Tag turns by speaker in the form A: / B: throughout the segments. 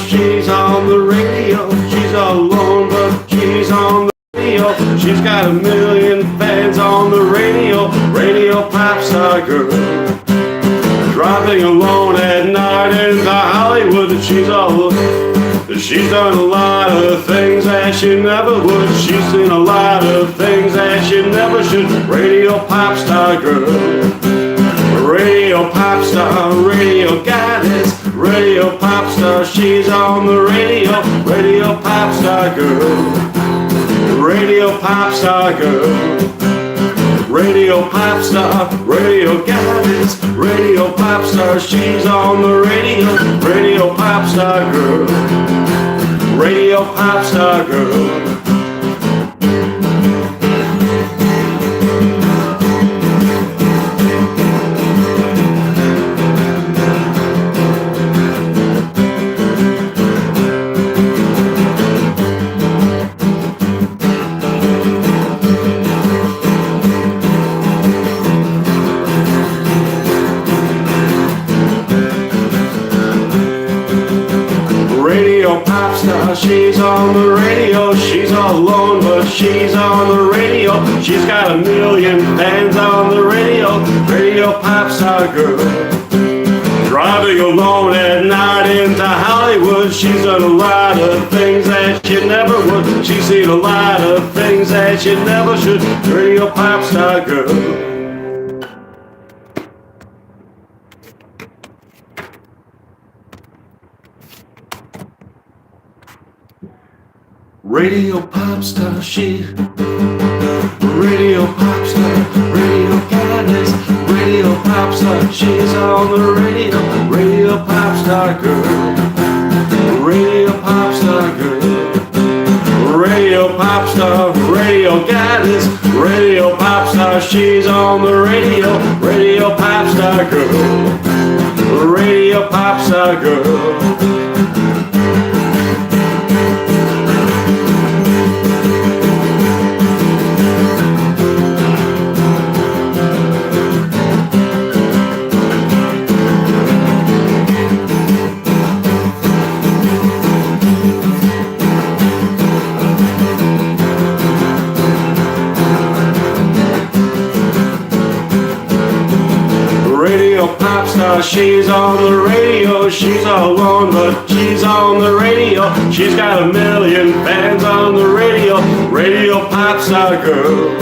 A: she's on the radio. She's alone, but she's on the radio. She's got a million fans on the radio. Radio pop star girl. Driving alone at night into Hollywood. She's done a lot of things that she never would. She's seen a lot of things that she never should. Radio pop star girl. Radio pop star, radio goddess. Radio pop star, she's on the radio. Radio pop star girl. Radio pop star girl. Radio pop star, radio goddess. Radio pop star, she's on the radio. Radio pop star girl. Radio pop star girl. Pop star, she's on the radio. She's all alone, but she's on the radio. She's got a million fans on the radio. Radio pop star girl. Driving alone at night into Hollywood. She's done a lot of things that she never would. She's seen a lot of things that she never should. Radio pop star girl. Radio pop star, she. Radio pop star, radio goddess. Radio pop star, she's on the radio. Radio pop star girl. Radio pop star girl. Radio pop star, radio goddess. Radio pop star, she's on the radio. Radio pop star girl. Radio pop star girl. Pop star, she's on the radio. She's all alone, but she's on the radio. She's got a million fans on the radio. Radio pop star girl.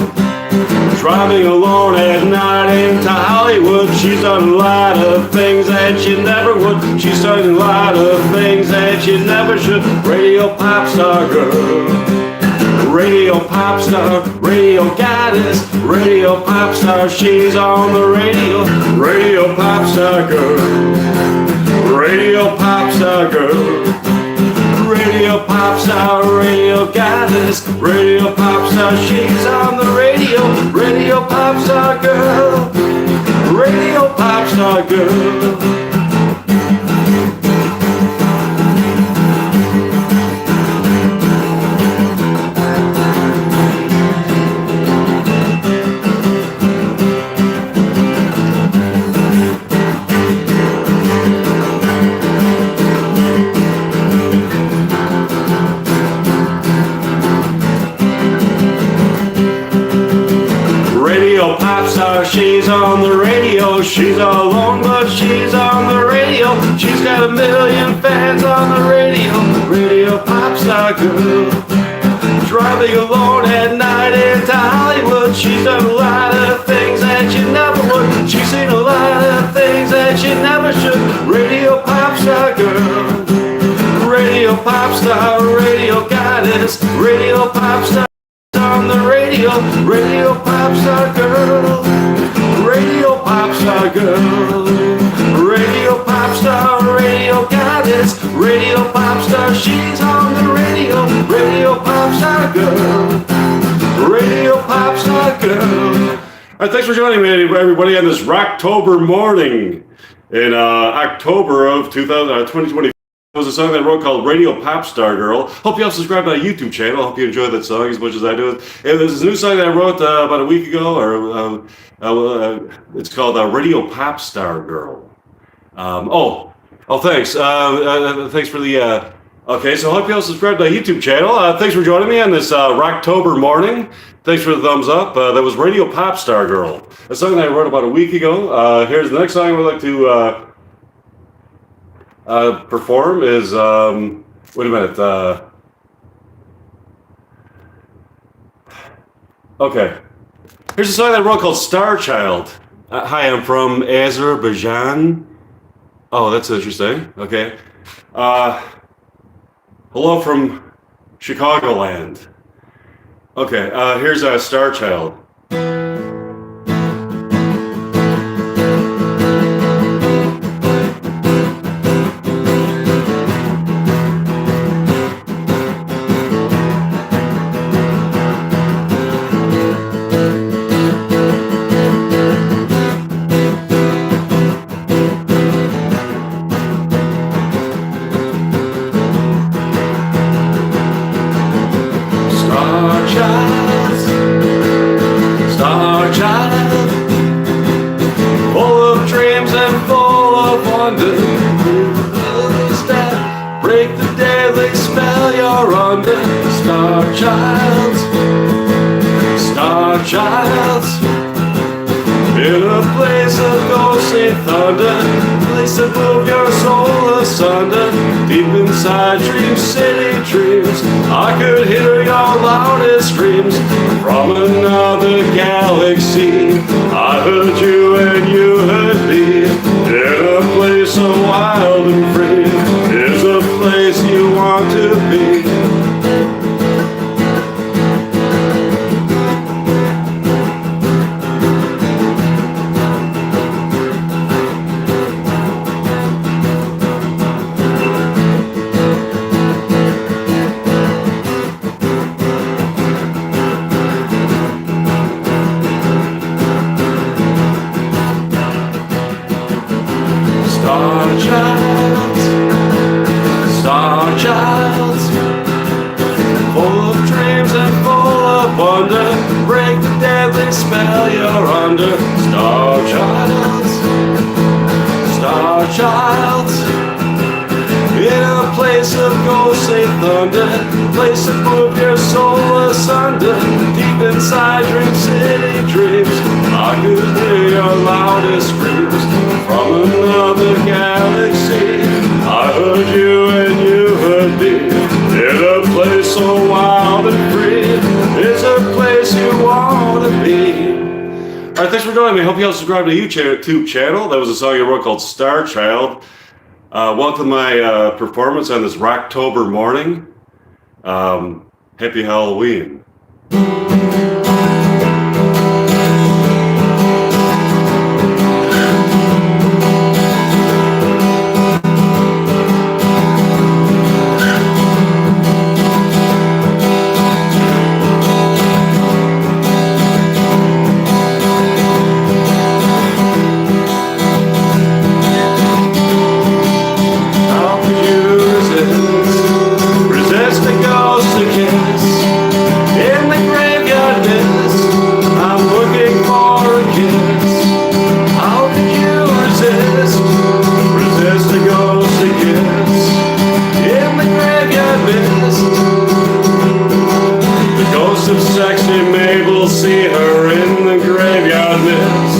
A: Driving alone at night into Hollywood. She's done a lot of things that she never would. She's done a lot of things that she never should. Radio pop star girl. Radio pop star, radio goddess. Radio pop star, she's on the radio. Radio pop star girl. Radio pop star girl. Radio pop star, radio goddess. Radio pop star, she's on the radio. Radio pop star girl. Radio pop star girl. She's on the radio. She's all alone, but she's on the radio. She's got a million fans on the radio. Radio pop star girl. Driving alone at night into Hollywood. She's done a lot of things that she never would. She's seen a lot of things that she never should. Radio pop star girl. Radio pop star, radio goddess. Radio pop star on the radio. Radio pop star girl. Radio pop star girl. Radio pop star, radio goddess. Radio pop star, she's on the radio. Radio pop star girl. Radio pop star girl. All right, thanks for joining me, everybody, on this Rocktober morning in October of 2020. It was a song that I wrote called Radio Pop Star Girl. Hope you all subscribe to my YouTube channel. Hope you enjoy that song as much as I do. And there's a new song that I wrote about a week ago, or it's called Radio Pop Star Girl. Thanks. Thanks for the Okay, so I hope you all subscribe to my YouTube channel. Thanks for joining me on this Rocktober morning. Thanks for the thumbs up. That was Radio Pop Star Girl, a song that I wrote about a week ago. Here's the next song I would like to perform is, wait a minute. Okay. Here's a song that I wrote called Star Child. Hi, I'm from Azerbaijan. Oh, that's interesting. Okay. Hello from Chicagoland. Okay, here's Star Child. Star child, full of dreams and full of wonder. Step, break the deadly spell you're under. Star child, in a place of ghostly thunder, place that move your soul asunder. Deep inside Dream City dreams, I could hear your loudest screams from another galaxy. I heard you and you heard me, in a place so wild and free. Is a place you want to be. Star child, full of dreams and full of wonder. Break the deadly spell you're under. Star child, in a place of ghostly thunder, place that move your soul asunder. Deep inside Dream City dreams, I could hear your loudest screams from another galaxy. I heard you and you heard me, in a place so wild and free. It's a place you want to be. Alright, thanks for joining me. Hope you all subscribe to the YouTube channel. That was a song I wrote called Star Child. Welcome to my performance on this Rocktober morning. Happy Halloween. See her in the graveyard mist.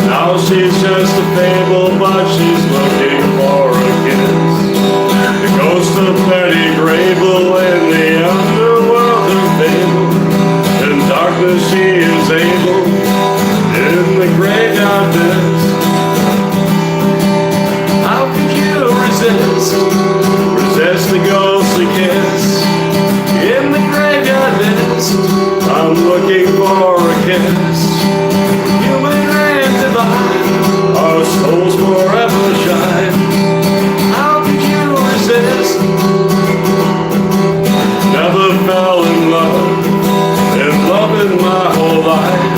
A: Now she's just a fable, but she's looking for a kiss. The ghost of Betty Grable in the underworld of fable. In darkness she is able, in the graveyard mist. How could you resist the ghostly kiss? In the graveyard mist, I'm looking for a kiss. Human and divine, our souls forever shine. How could you resist? Never fell in love in my whole life.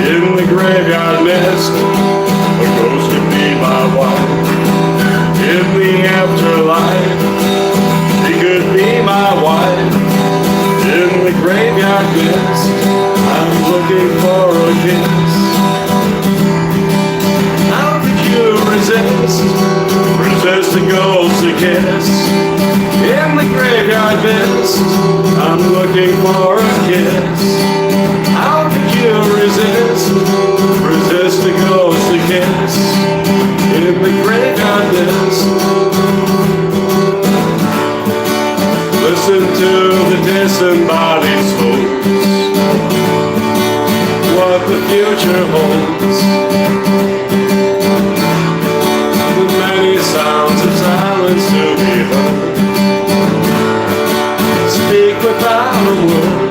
A: In the graveyard mist, a ghost could be my wife. In the afterlife, she could be my wife. In the graveyard mist, I'm looking for a kiss. How could you resist the ghost ghostly kiss. In the graveyard mist, I'm looking for a kiss. How could you resist? Resist a ghostly kiss. In the graveyard mist. Listen to the disembodied souls, what the future holds. The many sounds of silence to be heard. Speak without a word.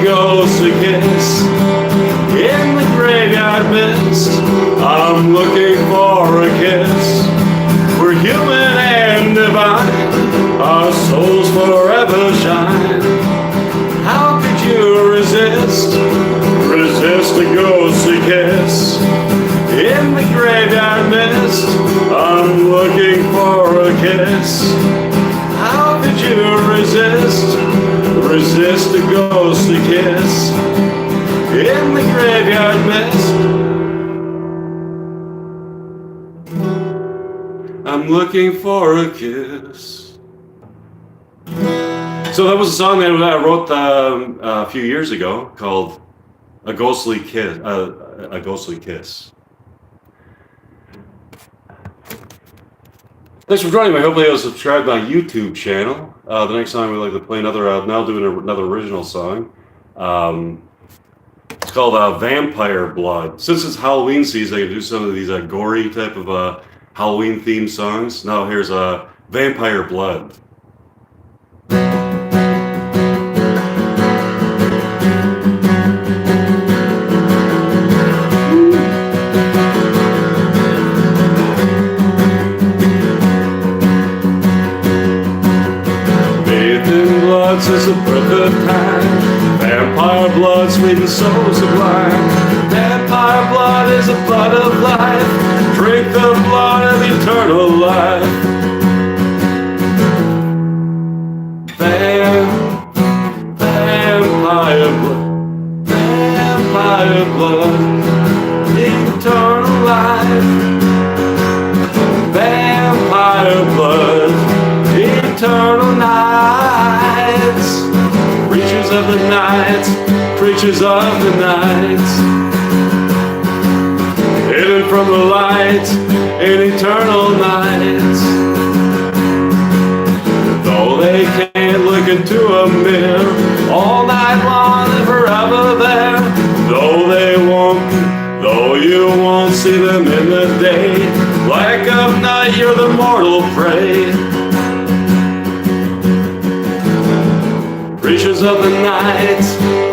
A: Ghostly kiss in the graveyard mist. I'm looking for a kiss. We're human and divine, our souls forever shine. How could you resist? Resist a ghostly kiss in the graveyard mist. I'm looking for a kiss. How could you resist? Resist a ghostly kiss in the graveyard mist. I'm looking for a kiss. So that was a song that I wrote a few years ago called "A Ghostly Kiss." A Ghostly Kiss. Thanks for joining me. Hopefully you'll subscribe to my YouTube channel. The next song we'd like to play now doing another original song. It's called Vampire Blood. Since it's Halloween season, I can do some of these gory type of Halloween themed songs. Now here's Vampire Blood. Is the birth of time. Vampire blood, sweet and so sublime. Vampire blood is the blood of life. Drink the blood of eternal life. Vampire blood, vampire blood, eternal life. Vampire blood, eternal nights. Creatures of the night, creatures of the night, hidden from the light in eternal night. Though they can't look into a mirror all night long and forever there, though you won't see them in the day, like of night you're the mortal prey. Creatures of the night,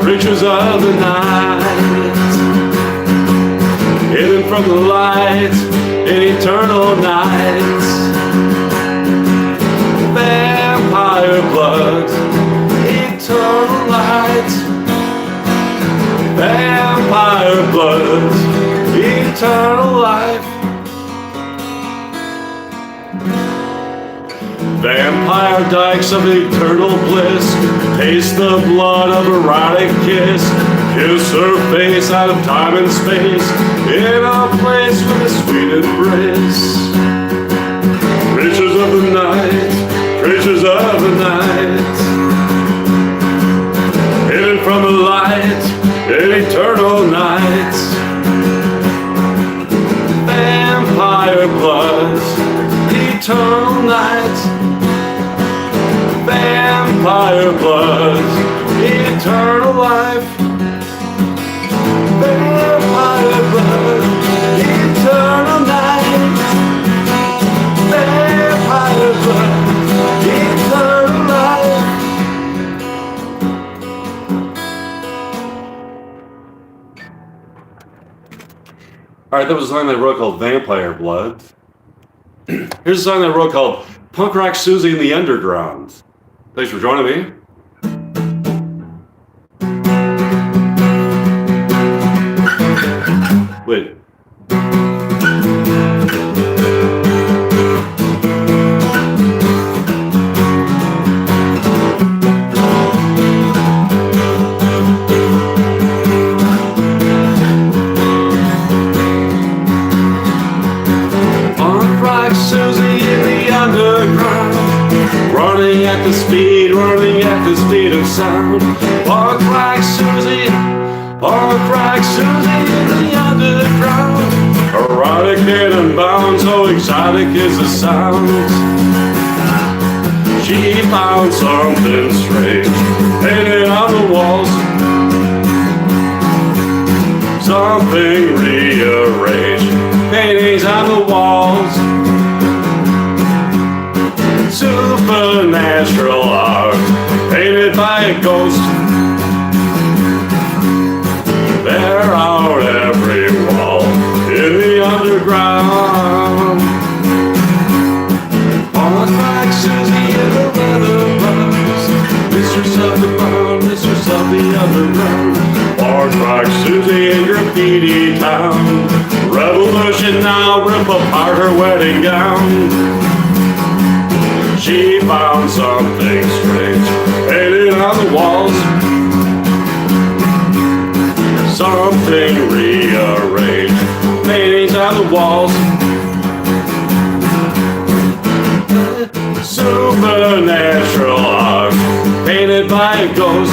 A: creatures of the night, hidden from the light in eternal night. Vampire blood, eternal light. Vampire blood, eternal life. Vampire dykes of eternal bliss, taste the blood of erotic kiss. Kiss her face out of time and space, in a place with a sweet embrace. Creatures of the night, creatures of the night, hidden from the light in eternal night. Vampire blood, eternal night. Vampire blood, eternal life. Vampire blood, eternal night. Vampire blood, eternal life. Alright, that was a song that I wrote called Vampire Blood. Here's a song that I wrote called Punk Rock Susie in the Underground. Thanks for joining me. Wait. Punk Rock Susie in the underground, running at the speed of sound. Punk Rock Susie in the underground, erotic and unbound, so exotic is the sound. She found something strange painted on the walls, something rearranged, paintings on the walls. Supernatural art painted by a ghost. They're out every wall in the underground. Punk Rock Susie in the leather box, mistress of the mound, mistress of the underground. Punk Rock Susie in graffiti town, revolution now, rip apart her wedding gown. She found something strange painted on the walls, something rearranged, paintings on the walls. Supernatural art painted by a ghost.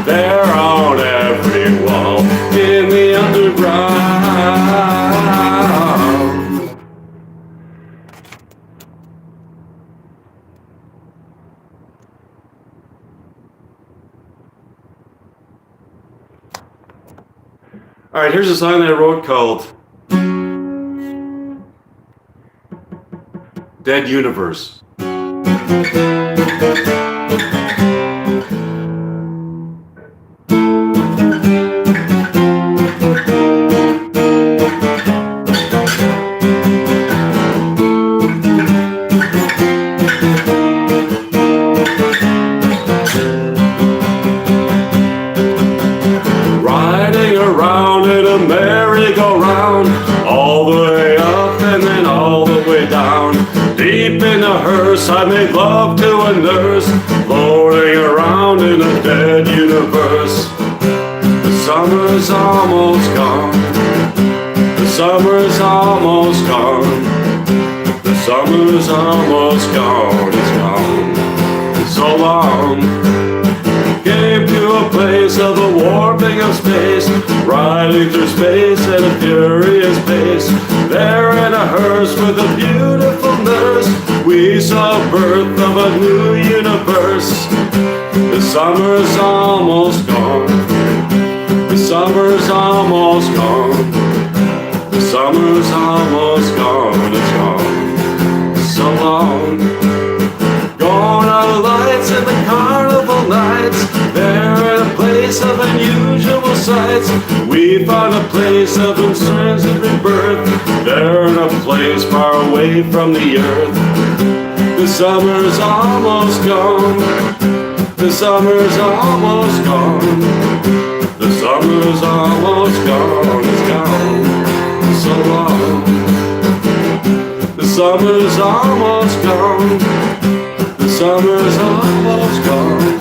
A: They're on every wall in the underground. All right, here's a song that I wrote called Dead Universe. Riding around in a merry-go-round, all the way up and then all the way down. Deep in a hearse, I made love to a nurse, floating around in a dead universe. The summer's almost gone. The summer's almost gone. The summer's almost gone. It's gone so long. Came to a place of the warping of space, riding through space at a furious pace. There in a hearse with a beautiful nurse, we saw birth of a new universe. The summer's almost gone. The summer's almost gone. The summer's almost gone. It's gone so long. Gone are the lights and the carnival nights. They're in a place of unusual sights. We found a place of intrinsic rebirth. They're in a place far away from the earth. The summer's almost gone. The summer's almost gone. The summer's almost gone. It's gone so long. The summer's almost gone. The summer's almost gone.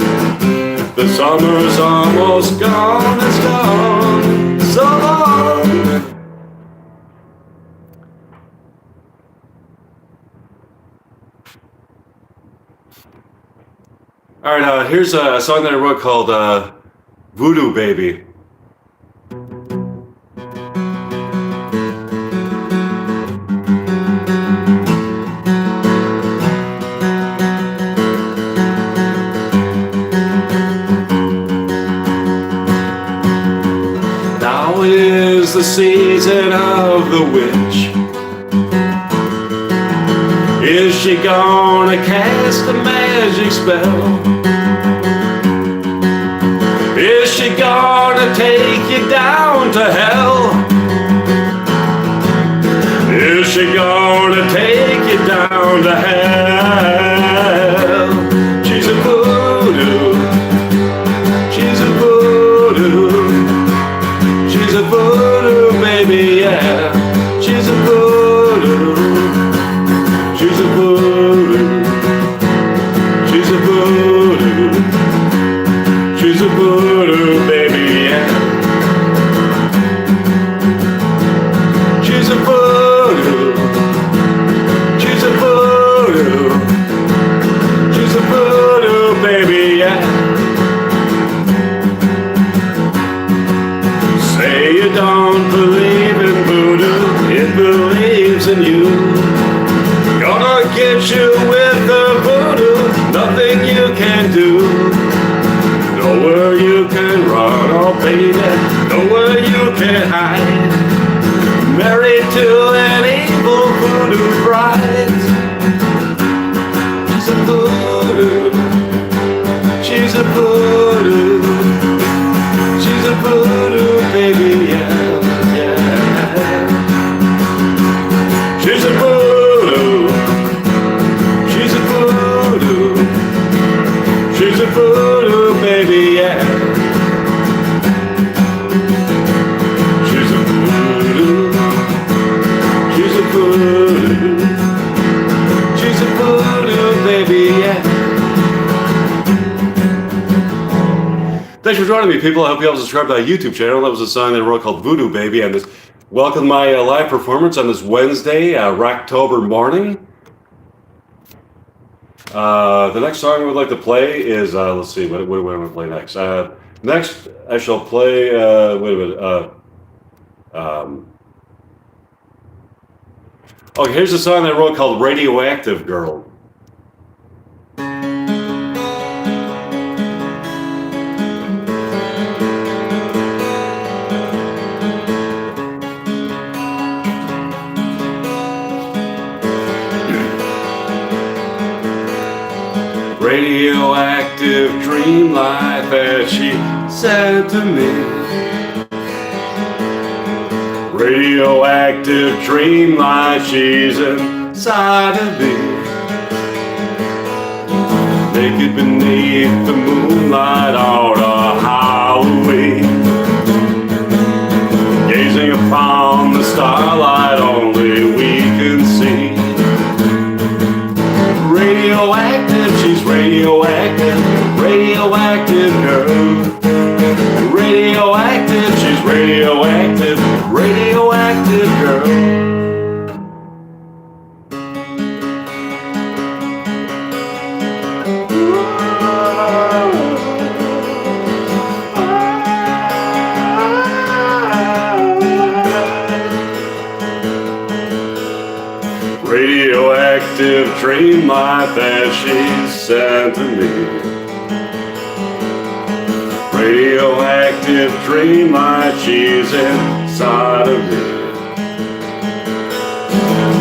A: The summer's almost gone. It's gone so long. All right, here's a song that I wrote called Voodoo Baby. Now is the season of the witch. Is she gonna cast a magic spell? Is she gonna take you down to hell? Is she gonna take in you. Gonna get you with the voodoo, nothing you can do. Nowhere you can run, oh baby, nowhere you can hide. Married to an evil voodoo bride. She's a voodoo, she's a voodoo, she's a voodoo baby, yeah, yeah. She's a voodoo, she's a voodoo, she's a voodoo baby, yeah. She's a voodoo, she's a voodoo, she's a voodoo baby, yeah. Thanks for joining me, people. I hope you all subscribe to my YouTube channel. That was a song that I wrote called Voodoo Baby. And welcome to my live performance on this Wednesday, Rocktober morning. The next song I would like to play is, let's see, what am I going to play next? Next, I shall play, wait a minute. Okay, here's a song that I wrote called Radioactive Girl. Radioactive dream life, as she said to me. Radioactive dream life, she's inside of me. Naked beneath the moonlight on a Halloween, gazing upon the starlight only we can see. Radioactive, she's radioactive, radioactive girl. Radioactive, she's radioactive, radioactive girl. Radioactive dream life that she sent to me. Radioactive dream life, she's inside of me.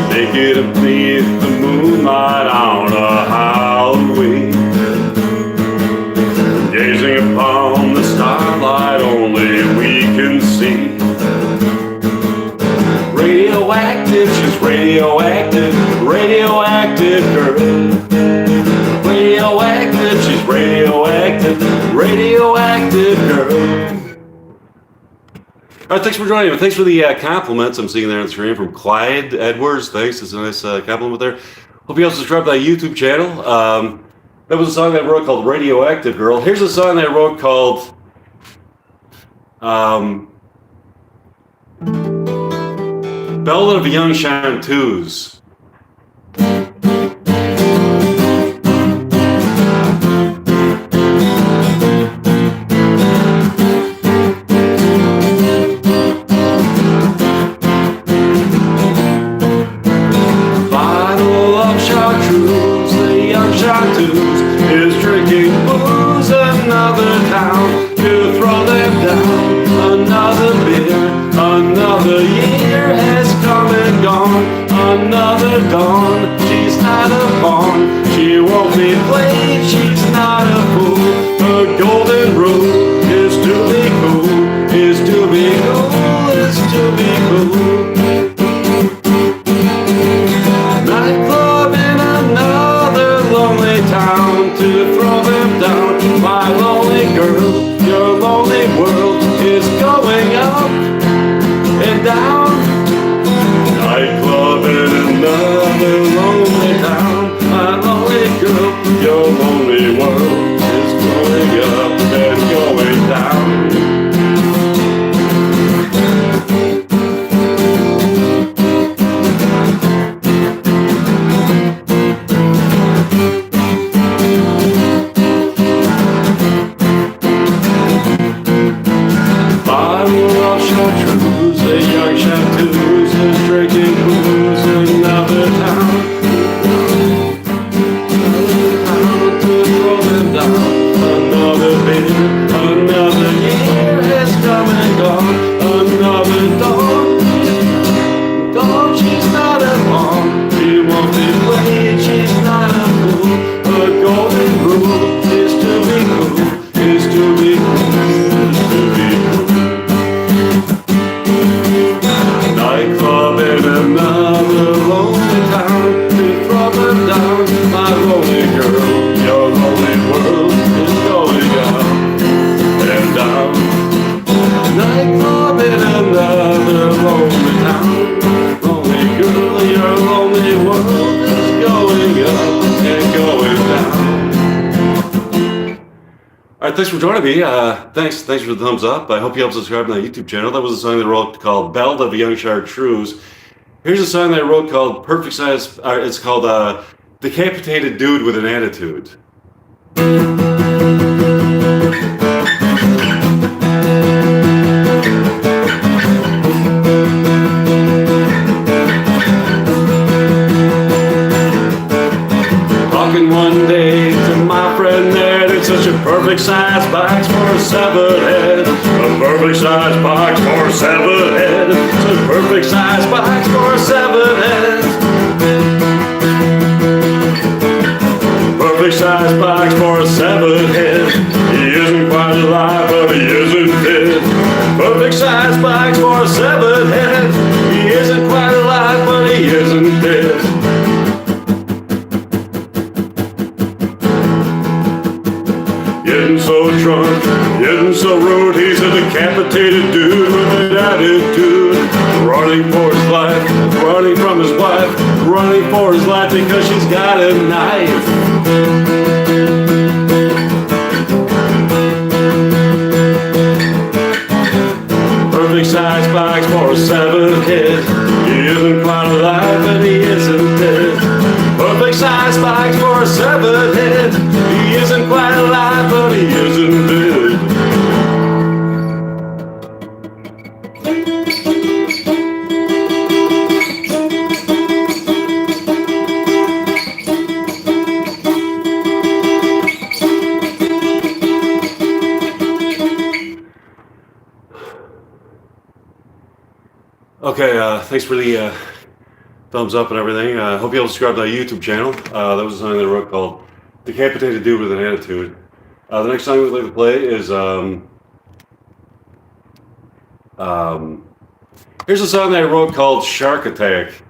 A: Naked beneath the moonlight on a Halloween, gazing upon the starlight only we can see. Radioactive, she's radioactive, radioactive girl. Radioactive, she's radioactive, radioactive girl. All right, thanks for joining me. Thanks for the compliments I'm seeing there on the screen from Clyde Edwards. Thanks, it's a nice compliment there. Hope you all subscribe to my YouTube channel. That was a song that I wrote called Radioactive Girl. Here's a song that I wrote called Ballad of Young Chanteuse. Bottle of chartreuse, the young chanteuse is drinking booze, another town to throw them down. Another beer, another year has come and gone. Another dawn, she's not a pawn. She won't be played, she's not a fool. Her golden rule is to be cool, is to be cool, is to be cool. Nightclub in another lonely town to throw them down. My lonely girl, your lonely world is going up and down. Nightclub in another lonely town. My lonely girl, your lonely world is going up and going down. Bottle of chartreuse, a young chanteuse is drinking booze. right, thanks for joining me. Thanks for the thumbs up. I hope you help subscribe to my YouTube channel. That was a song that I wrote called Ballad of a Young Chartreuse. Here's a song that I wrote called Perfect Size. It's called Decapitated Dude with an Attitude. Talking one day to my friend Ned, it's such a perfect size box for a 7-head. A perfect size box for a 7-head. It's a perfect size box for a 7-head. Perfect size box for a 7-head. He isn't quite alive, but he isn't dead. Perfect size box for a 7-head. He isn't quite alive, but he isn't dead. Getting so drunk, getting so rude, he's a decapitated dude with an attitude. Running for his life, running from his wife, running for his life because she's got a knife. Perfect size box for a 7-head. He isn't quite alive, but he isn't dead. Perfect size box for a 7-head. He isn't quite alive, but he isn't dead. Okay, thanks for the thumbs up and everything. Hope you'll subscribe to my YouTube channel. That was a song that I wrote called Decapitated Dude with an Attitude. The next song we'd like to play is here's a song that I wrote called Shark Attack.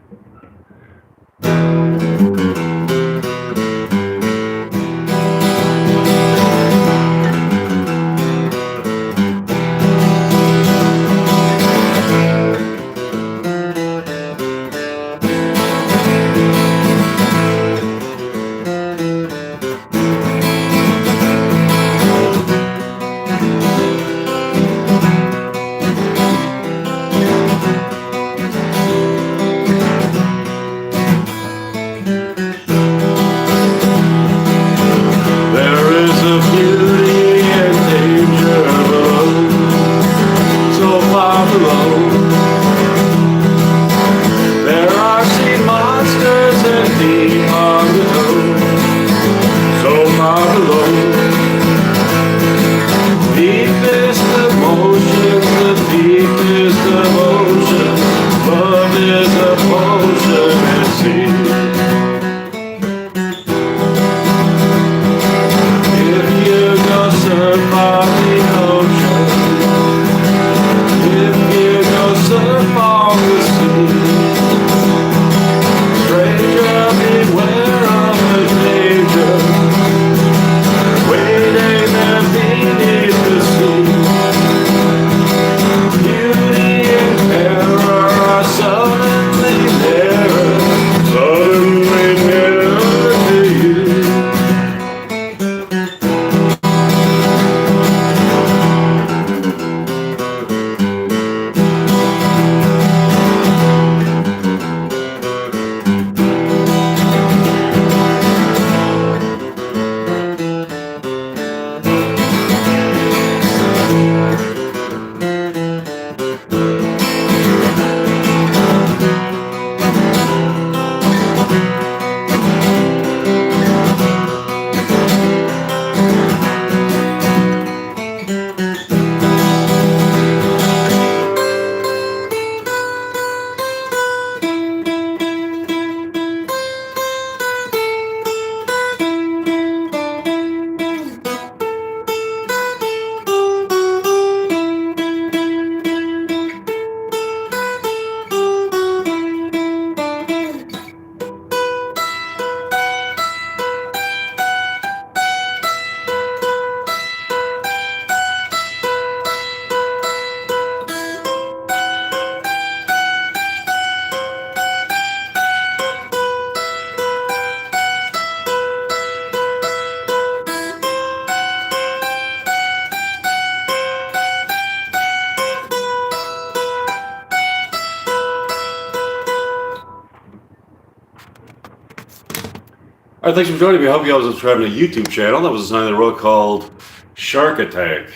A: right, thanks for joining me. I hope you guys are subscribing to a YouTube channel. That was a song that I wrote called Shark Attack.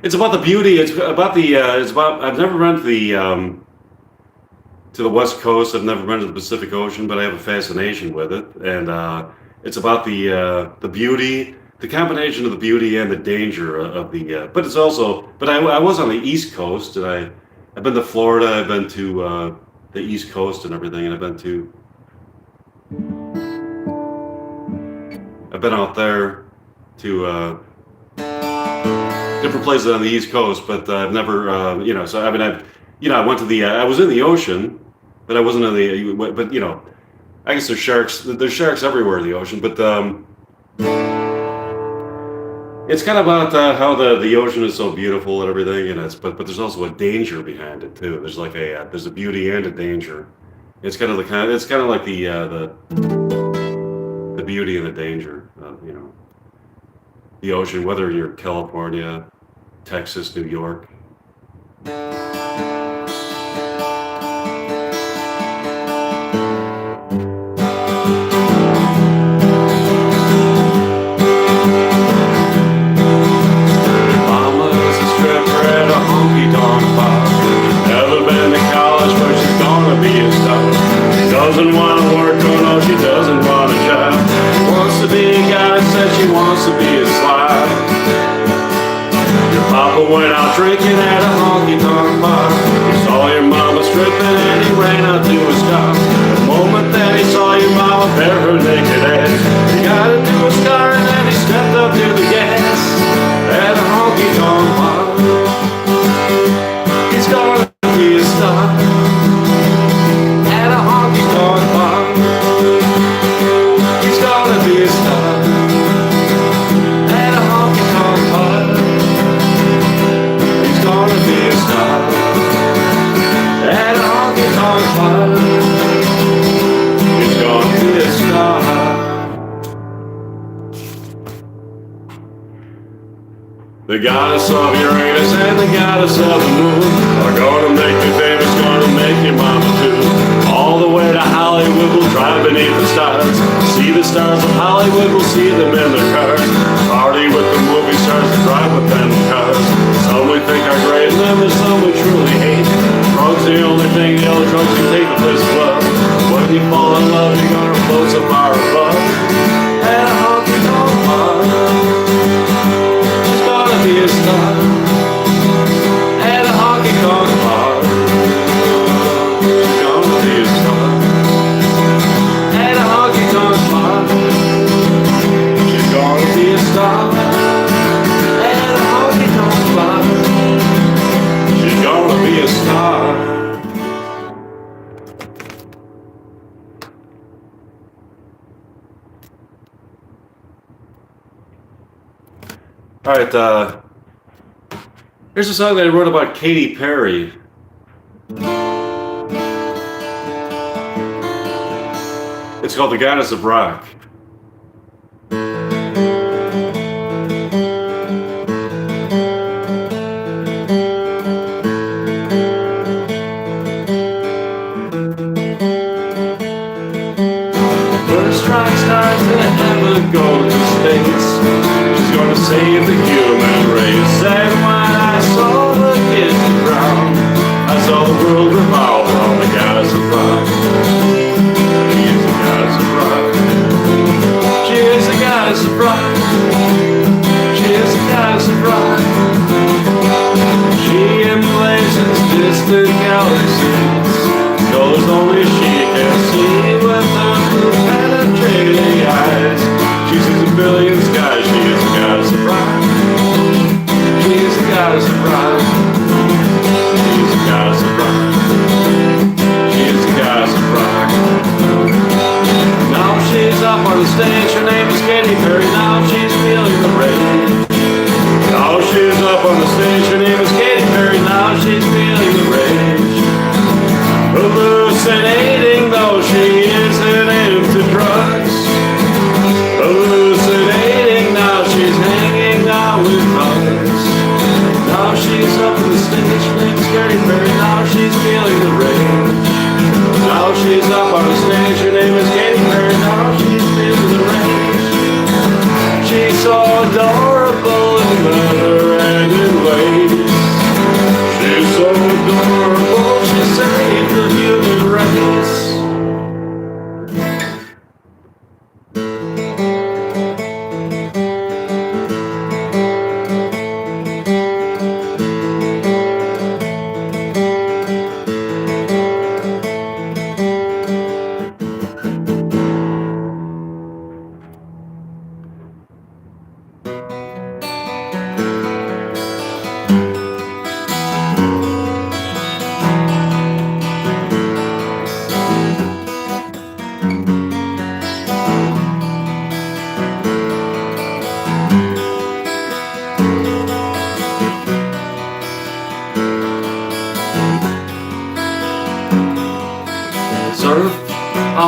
A: It's about the beauty. It's about the. It's about. I've never been to the West Coast. I've never been to the Pacific Ocean, but I have a fascination with it. And it's about the beauty, the combination of the beauty and the danger of the. But it's also. But I was on the East Coast, and I've been to Florida. I've been to the East Coast and everything, and I've been out there to different places on the East Coast, but I've never, you know. So I mean, I went to the. I was in the ocean, but I wasn't in the. But you know, I guess there's sharks. There's sharks everywhere in the ocean, but it's kind of about how the ocean is so beautiful and everything, and but there's also a danger behind it too. There's like there's a beauty and a danger. It's kind of like the beauty and the danger of, you know, the ocean, whether you're in California, Texas, New York. Doesn't want to work, oh no, she doesn't want a job. She wants to be a guy, says she wants to be a slob. Your papa went out drinking at a honky-tonk bar. He saw your mama stripping and he ran out to his car. The moment that he saw your mama bare her naked ass, he got into his car and then he stepped up to the gas at a honky-tonk bar. He's gonna be a star. He's gonna be a star at a honky-tonk bar. He's gonna be a star at a honky-tonk bar. He's gonna be a star. The goddess of Uranus and the goddess of the moon are gonna make you famous, gonna make your mama too. All the way to Hollywood, we'll drive beneath the stars. See the stars of Hollywood, we'll see them in their cars. Party with the movie stars and drive with them in cars. Some we think are great, and then there's some we truly hate. Drugs the only thing, the only drugs you take the place of love. When you fall in love, you're gonna float so far above. And a honky-tonk bar. She's gonna be a star at a honky-tonk bar. All right, here's a song that I wrote about Katy Perry. It's called The Goddess of Rock. First rock stars that ever go to space. She's gonna save the human race. And when I saw the kids drown, I saw the world revolve around the goddess of rock. She is the goddess of rock. She is the goddess of rock. She is the goddess of rock. She emblazons distant galaxies. Goes only she can see with her blue penetrating eyes. She sees a billion skies. She is the goddess of rock. She is the goddess of rock. She is the goddess of rock. She is the goddess of rock. Now she's up on the stage. Her name is Katy Perry. Now she's feeling the rage. Now she's up on the stage. Her name is Katy Perry. Now she's feeling the rage.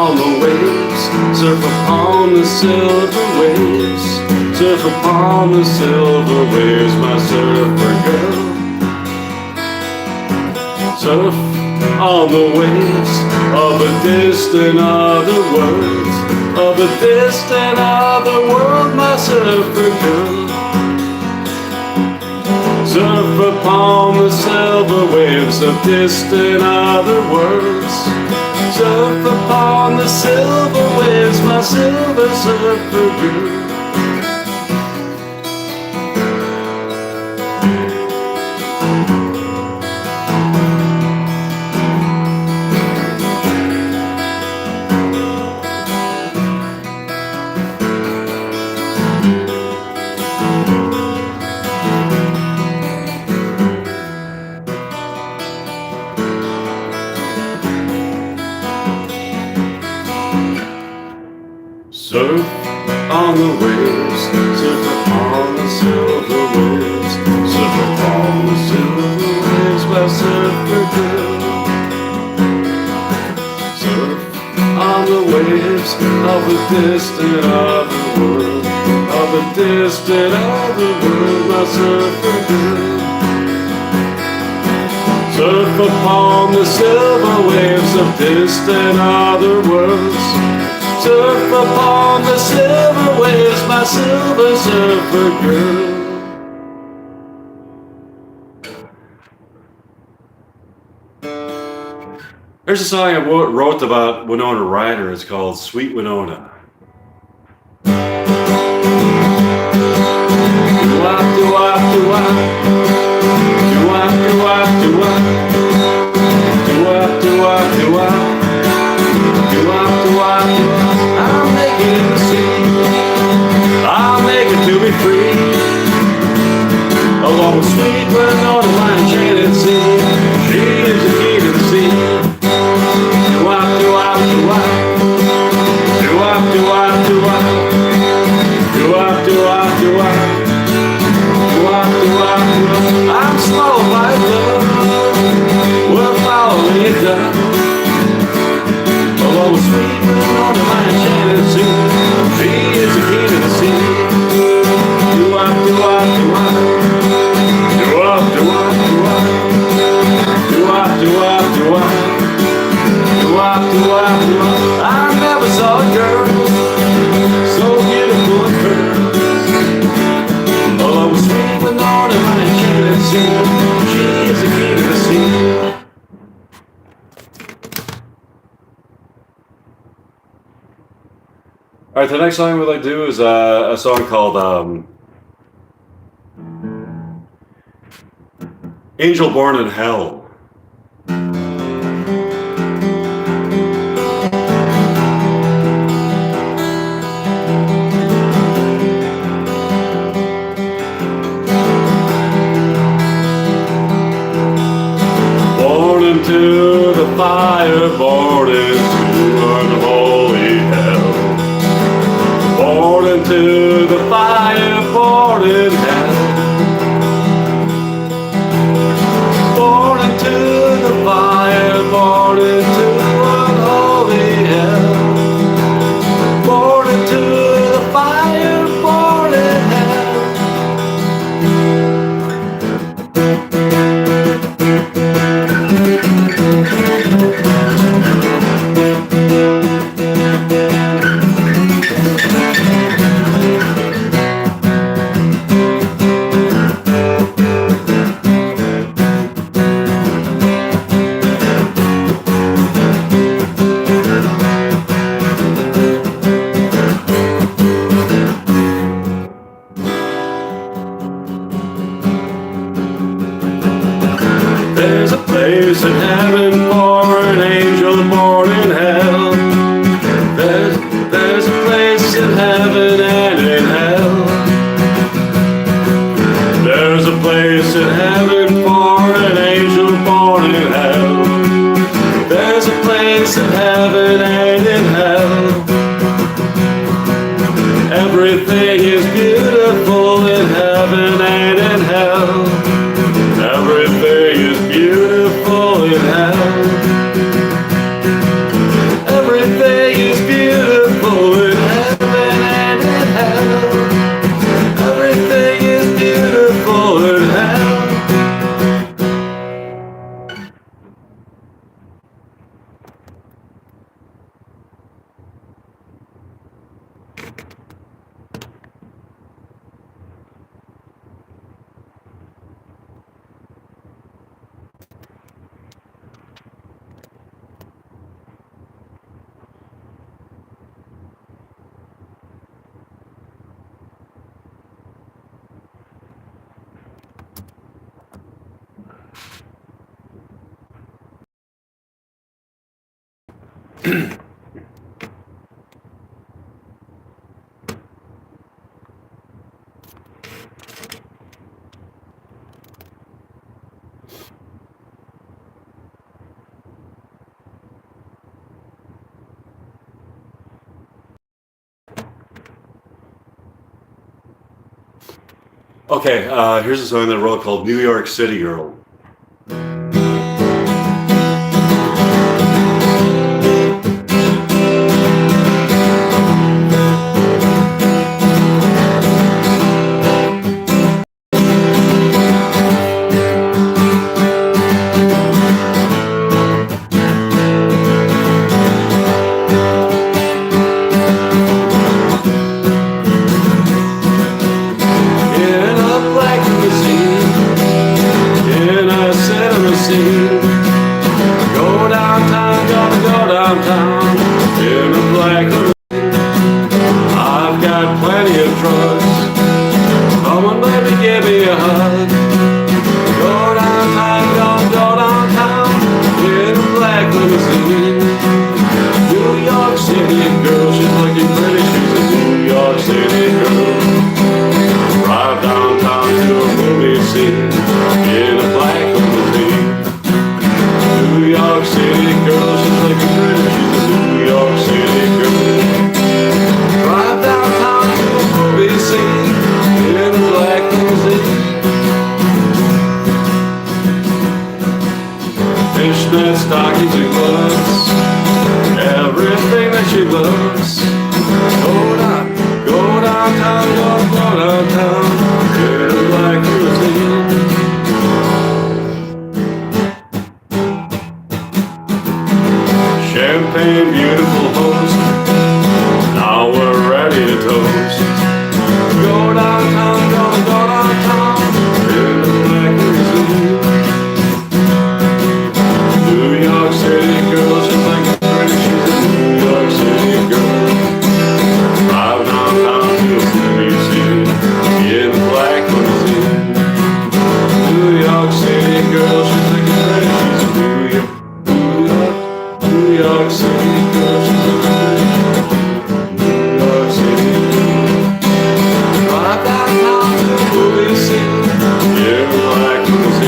A: upon the waves, surf upon the silver waves, surf upon the silver waves, my surfer girl. Surf on the waves of a distant other world, of a distant other world, my surfer girl. Surf upon the silver waves of distant other worlds, surf upon the silver waves, my silver surfer girl. Surf on the waves, surf upon the silver waves, surf upon the silver waves, my surfer girl. Surf on the waves of a distant other world, of a distant other world, my surfer girl. Surf upon the silver waves of distant other worlds, surf upon the silver waves, my silver surfer girl. There's a song I wrote about Winona Ryder. It's called Sweet Winona. Do-wop, do-wop, do-wop. Do-wop, do-wop, do-wop. Do-wop, do-wop, do-wop. Do-wop, do-wop, do-wop. I'll make it in the sea, I'll make it to be free, along with sweet Winona, my enchanted sea. She is the key to the sea. Do-wop, do-wop, do-wop. Do-wop, do-wop, do-wop. Do-wop, do-wop, do-wop. Do-wop, do-wop, do-wop. I'm slow by love, we're following it down, along with sweet Winona, my enchanted sea. She is the key to the sea. Do-wop, do-wop, do-wop. Do-wop, do-wop, do-wop. Do-wop, do-wop, do-wop. Do-wop, do-wop, do-wop. I never saw a girl so beautiful and curved, along with sweet Winona, my enchanted sea. She is the key to the sea. Alright, the next song we'd like to do is a song called Angel Born in Hell. Born into the fire, born into unholy hell. Born into the fire, born in hell. Born into the fire, born into unholy hell. Born into the fire, born in hell. There's a place in heaven for an angel born in hell. There's a place in heaven and in hell. There's a place in heaven for an angel born in hell. There's a place in heaven and in hell. Everything is beautiful in heaven and in hell. Everything is beautiful in hell. Everything Okay, here's a song that I wrote called New York City Girl. Go downtown, gonna go downtown in a black limousine. I've got plenty of drugs. Come on, baby, give me a hug. Go downtown, gonna go downtown in a black limousine. New York City girl, she's looking pretty. She's a New York City girl. Drive downtown to a movie scene in a black limousine. New York City girl, she's looking pretty. She's a New York City girl. Drive downtown to a movie scene in a black limousine. Fishnet stockings and gloves, everything that she loves. Go downtown, go downtown in a black limousine. Champagne, beautiful host. Now we're ready to toast. Go downtown, go downtown in the black limousine. New York City girl, she's like a pretty. She's a New York City girl. Drive downtown to a movie scene in the black limousine. New York City girl, she's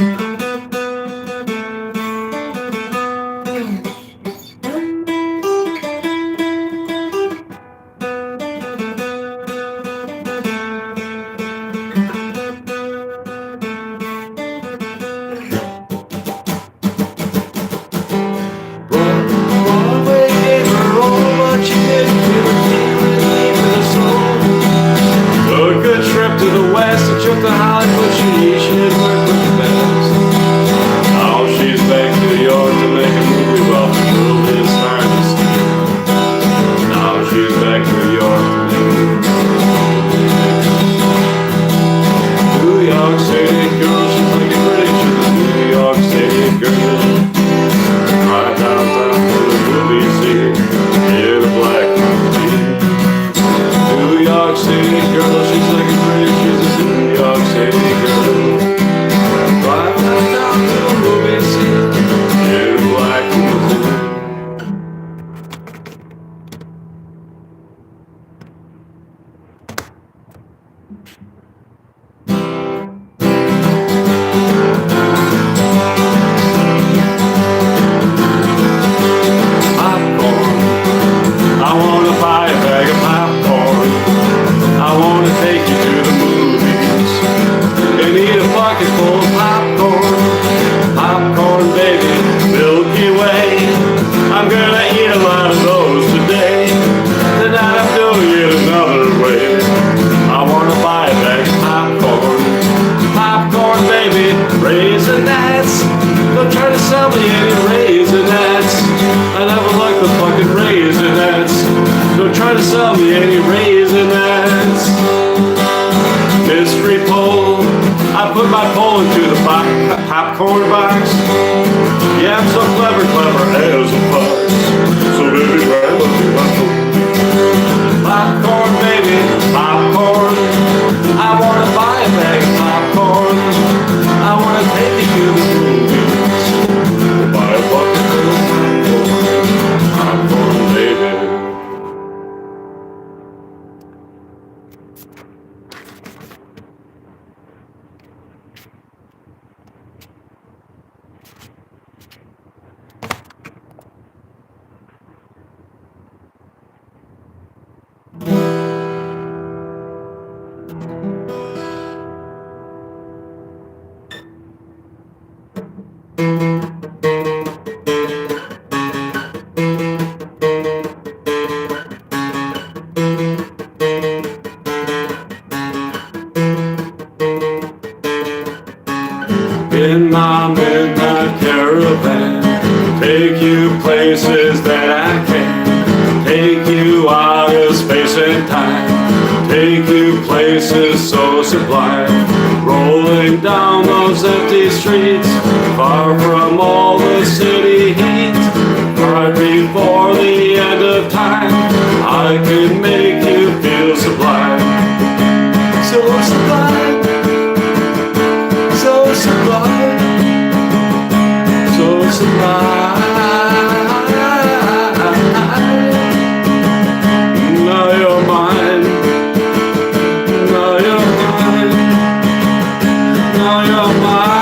A: like a pretty. She's a New York City girl, she's looking pretty. New York City girl. Drive downtown to the movie scene in a black limousine. Popcorn box. Yeah, I'm so clever as a fox. So baby, grab a popcorn, baby, popcorn. I want places that I can take you out of space and time, take you places so sublime, rolling down those empty streets, far from all the city heat. Right before the end of time, I can make you feel sublime. So sublime, so sublime, so sublime. Now you're mine, now you're mine, now you're mine.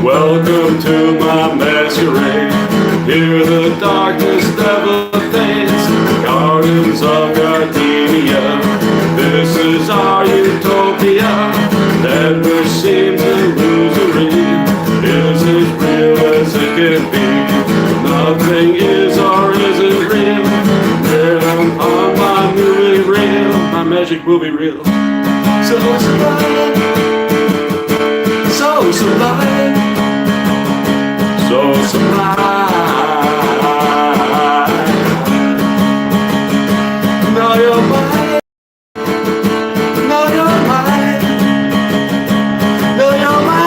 A: Welcome to my masquerade. Here the darkness never fades. Gardens of gardenia. This is our utopia. Never seem to lose a read. Is as real as it can be. Nothing is or isn't real. Then on my movie reel, my magic will be real. So sublime, so sublime, so sublime. Now you're mine, now you're mine, now you're mine.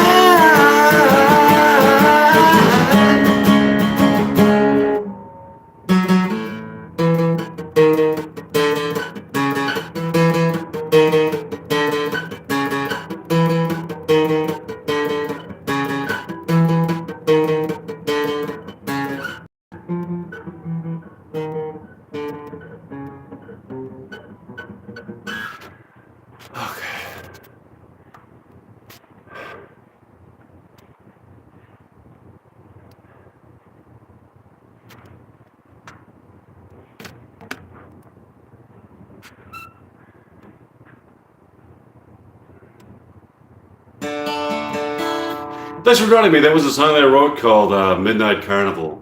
A: Thanks for joining me. That was a song that I wrote called Midnight Carnival.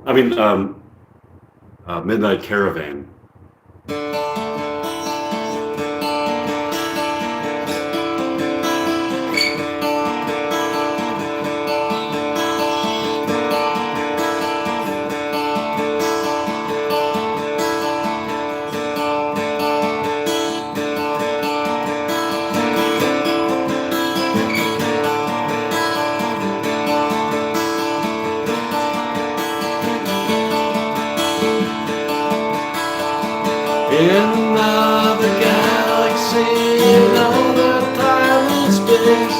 A: Midnight Caravan. In another galaxy, another time and space,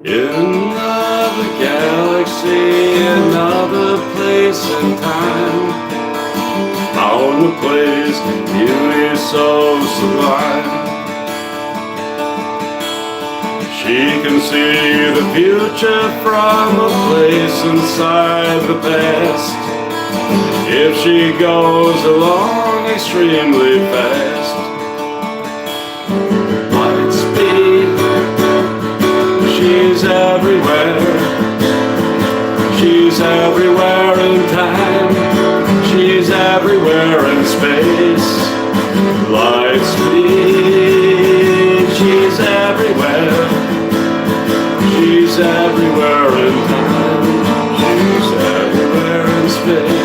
A: in another galaxy, another place and time, found a place, beauty so sublime. She can see the future from a place inside the past. If she goes along extremely fast, light speed, she's everywhere. She's everywhere in time. She's everywhere in space. Light speed, she's everywhere. She's everywhere in time. She's everywhere in space.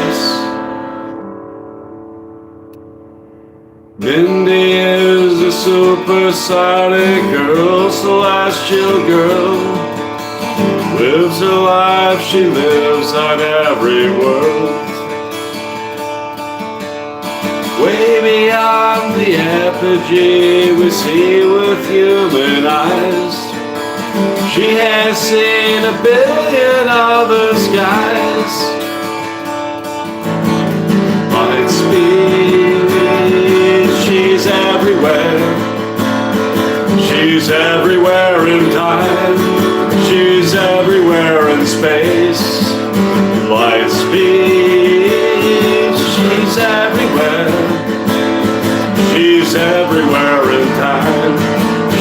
A: Mindy is a supersonic girl, celestial girl. Lives her life, she lives on every world. Way beyond the apogee we see with human eyes. She has seen a billion other skies. Light speed, she's everywhere. She's everywhere in time. She's everywhere in space. Light speed, she's everywhere. She's everywhere in time.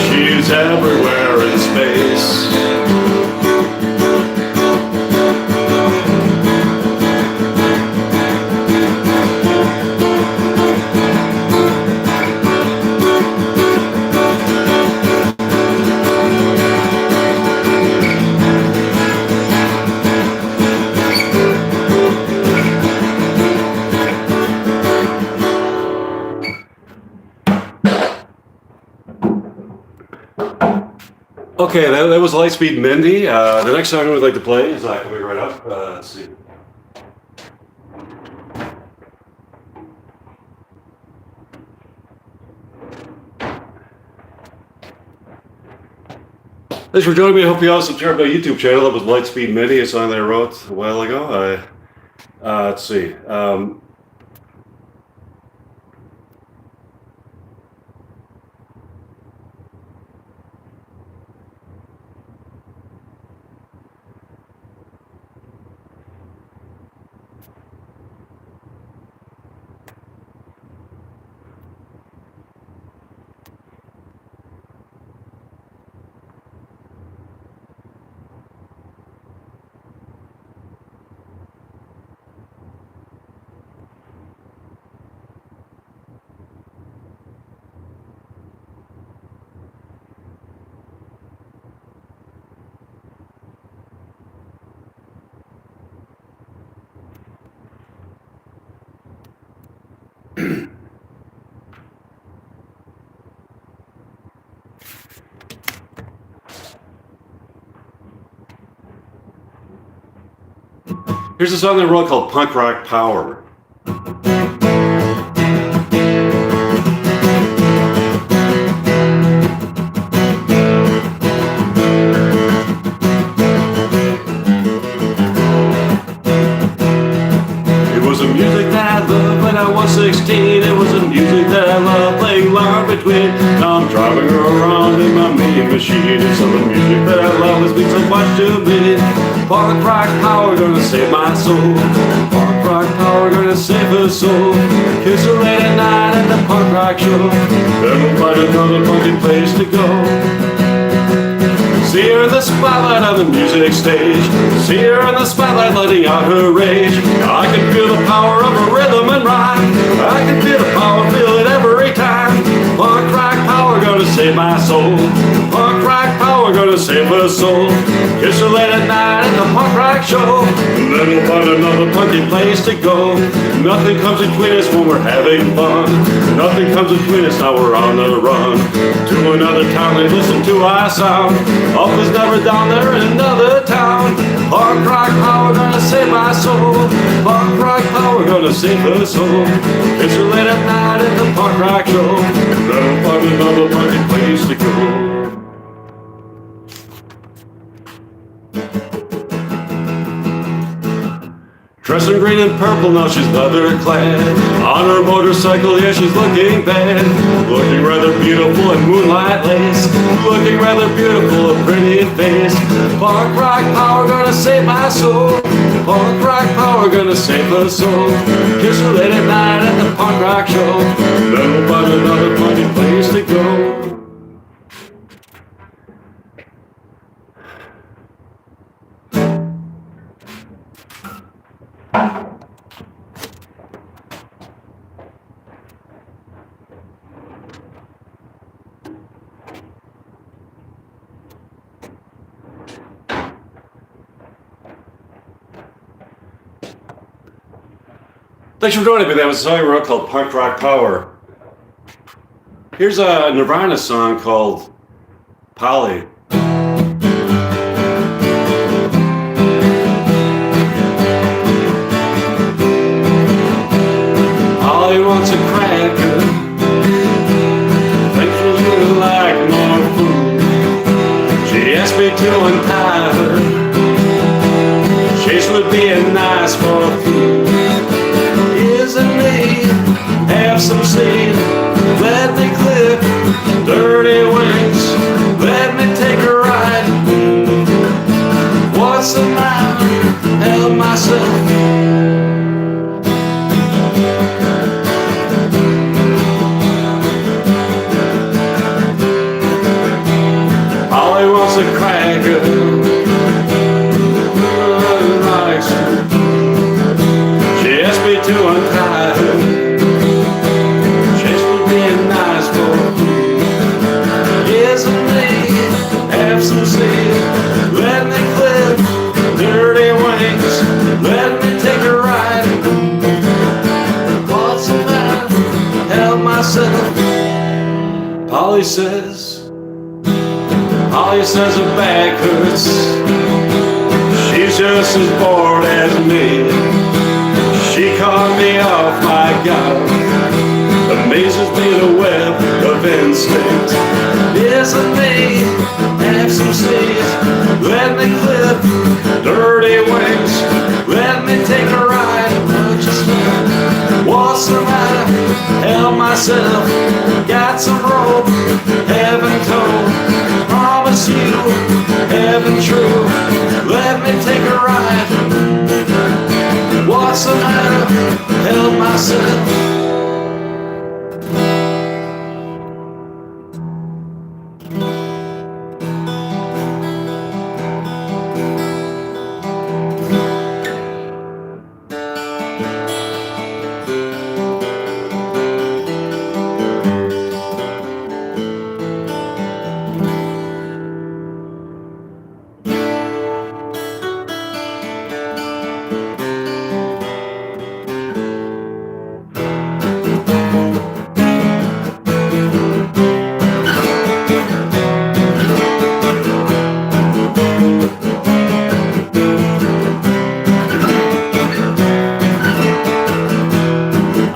A: She's everywhere in space. Okay, that was Lightspeed Mindy. The next song we'd like to play is coming right up. Let's see. Thanks for joining me. I hope you all subscribe to my YouTube channel. That was Lightspeed Mindy, a song that I wrote a while ago. Let's see. Here's a song I wrote called Punk Rock Power. It was the music that I loved when I was 16. It was the music that I loved playing long between. Now I'm driving around in my mean machine. It's all the music that I love has been so much to me. Punk rock power gonna save my soul. Punk rock power gonna save her soul. Kiss her late at night at the punk rock show. Then we'll find another funky place to go. See her in the spotlight on the music stage. See her in the spotlight letting out her rage. I can feel the power of her rhythm and rhyme. I can feel the power, feel it every time. Punk rock power gonna save my soul. Punk rock power gonna save her soul. Kiss her late at night at the punk rock show. And then we'll find another punky place to go. Nothing comes between us when we're having fun. Nothing comes between us now we're on the run. To another town and listen to our sound. Up is never down there in another town. Punk rock power gonna save my soul. Punk rock power gonna save her soul. Kiss her late at night at the punk rock show. And then we'll find another punky place to go. Dressed in green and purple, now she's leather clad. On her motorcycle, yeah, she's looking bad. Looking rather beautiful in moonlight lace. Looking rather beautiful, a pretty face. Punk rock power gonna save my soul. Punk rock power gonna save her soul. Kiss her late at night at the punk rock show. Then we'll find another funny place to go. Thanks for joining me. That was a song I wrote called Punk Rock Power. Here's a Nirvana song called Polly. Polly wants a cracker. Thinks she's gonna like more food. She asked me to untie her. Chase would be a nice for food. Isn't me? Have some seed. Let me clip dirty wings. Let me take a ride. What's the matter? Help myself. Polly wants a cracker. She asked me to untie her. Chase would be nice for food. Isn't me? Have some seed. Let me clip dirty wings. Let me take a ride. What's the matter? Help myself. Polly says says her back hurts. She's just as bored as me. She caught me off my guard. Amazes me the web of instinct. Isn't me? Have some seeds. Let me clip dirty wings. Let me take a ride. Just walk some out. Help myself. Got some rope. Heaven told. Promise you. Heaven true. Let me take a ride. Walk some out. Help myself.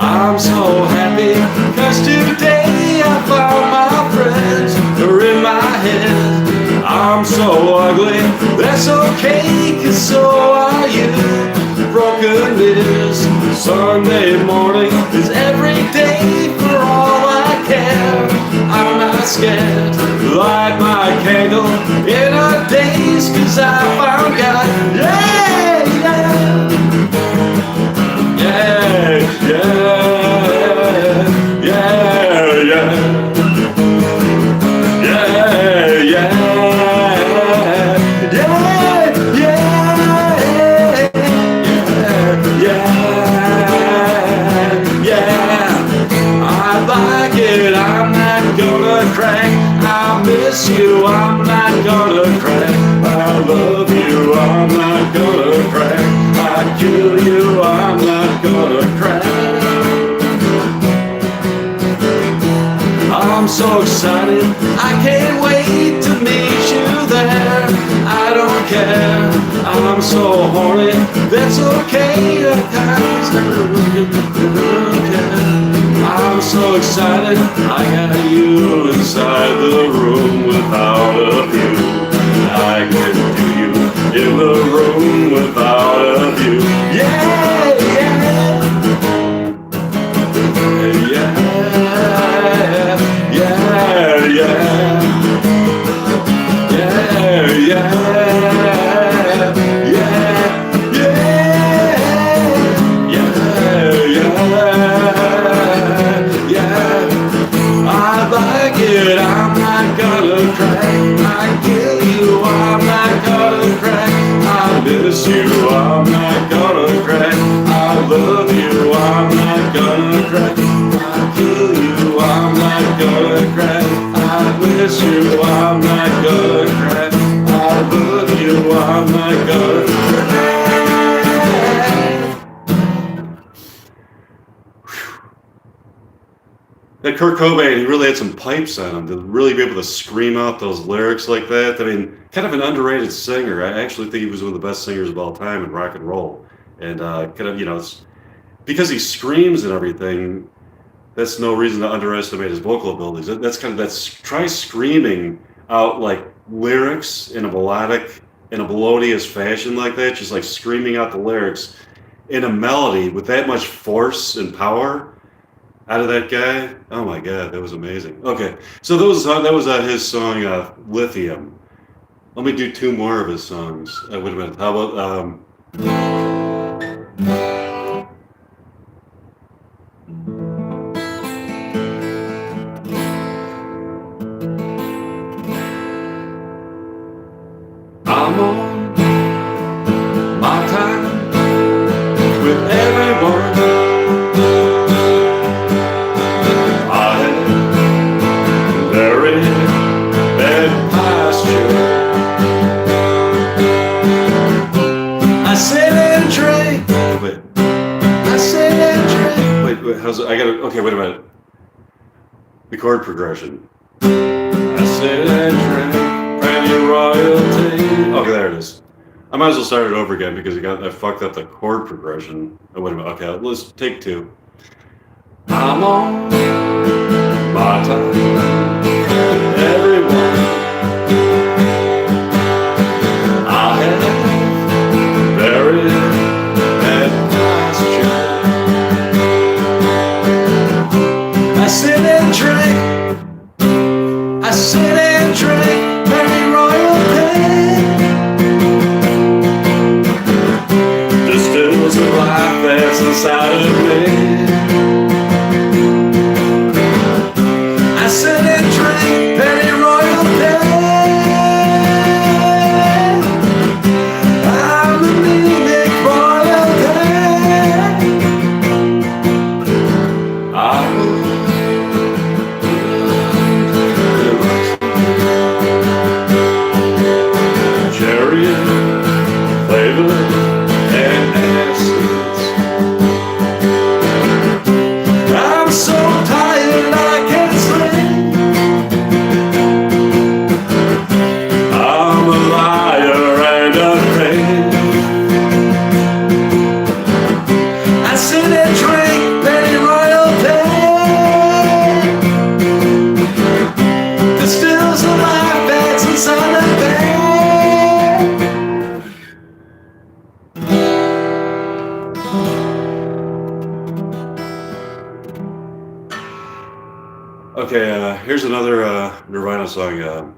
A: I'm so happy, 'cause today I found my friends are in my head. I'm so ugly, that's okay, 'cause so are you. Broken is Sunday morning is every day for all I care. I'm not scared, light my candle in a daze, 'cause I found God. Yeah, yeah, yeah, yeah. I miss you, I'm not gonna crack. I love you, I'm not gonna crack. I kill you, I'm not gonna crack. I'm so excited, I can't wait to meet you there. I don't care, I'm so horny, that's okay. I'm so excited, I got you inside the room without a view. I can do you in the room without a view. Yeah, yeah, yeah, yeah, yeah, yeah, I'm not gonna crack. I kill you, I'm not gonna crack. I miss you, I'm not gonna crack. I love you, I'm not gonna crack. I kill you, I'm not gonna crack. I miss you, I'm not gonna crack. I love you, I'm not gonna crack. That Kurt Cobain, he really had some pipes on him to really be able to scream out those lyrics like that. I mean, kind of an underrated singer. I actually think he was one of the best singers of all time in rock and roll. And kind of, it's because he screams and everything, that's no reason to underestimate his vocal abilities. Try screaming out like lyrics in a melodic, in a melodious fashion like that, just like screaming out the lyrics in a melody with that much force and power. Out of that guy, oh my God, that was amazing. Okay, so that was his song "Lithium." Let me do two more of his songs. Wait a minute. How about I'm on my time with everyone. Wait a minute. The chord progression. I sit and drink, royalty. Okay, there it is. I might as well start it over again because I fucked up the chord progression. Oh, wait a minute. Okay, let's take two. I'm on my time. Everyone, I have very bad posture. I sit and drink. I sit and drink very royalty. Distills the life that's inside of me. I sit and drink very royalty. I'm anemic royalty. Cherry flavor and acids. I'm so tired I can't sleep. I'm a liar and a thief. I sit and drink penny royalty. Distills the life that's inside of me. Okay, here's another Nirvana song.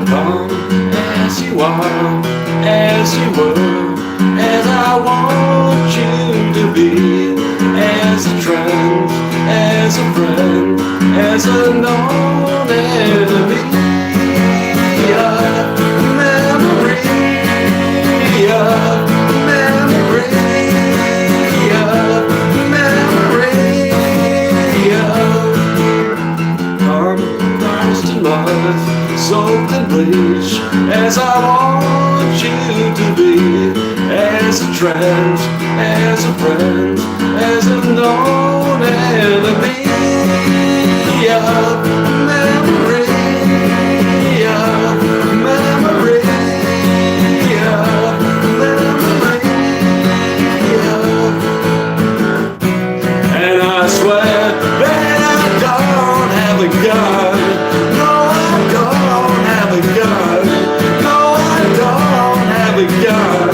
A: Come as you are, as you were, as I want you to be, as a friend, as a friend, as a known enemy. A memory, a memory, a memory. I'm lost in love, soaked in bleach, as I want you to be, as a friend, as a friend, as a known enemy. A memory, a memory, a memory. And I swear that I don't have a gun. No, I don't have a gun. No, I don't have a gun.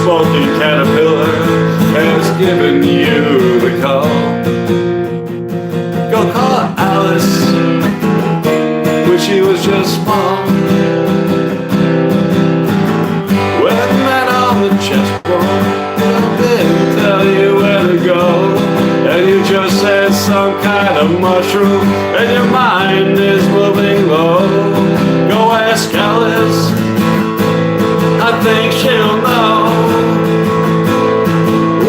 A: smoking caterpillar has given you the call. Go call Alice when she was just small. When men on the chessboard didn't tell you where to go, and you just said some kind of mushroom, and your mind is moving low. Go ask Alice, I think she'll know.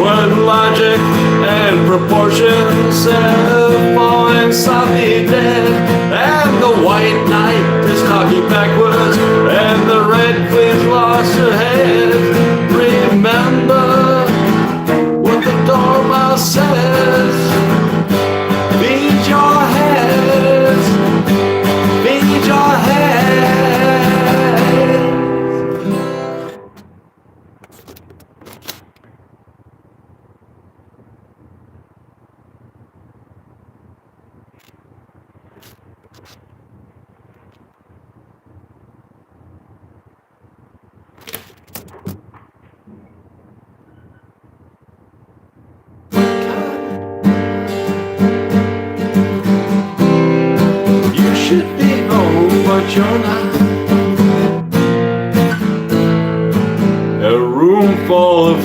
A: When logic and proportions have fallen softly dead, and the white knight is talking backwards, and the red queen's lost her head, remember what the dormouse says. Feed your heads, feed your heads. You should be home, but you're not. A room full of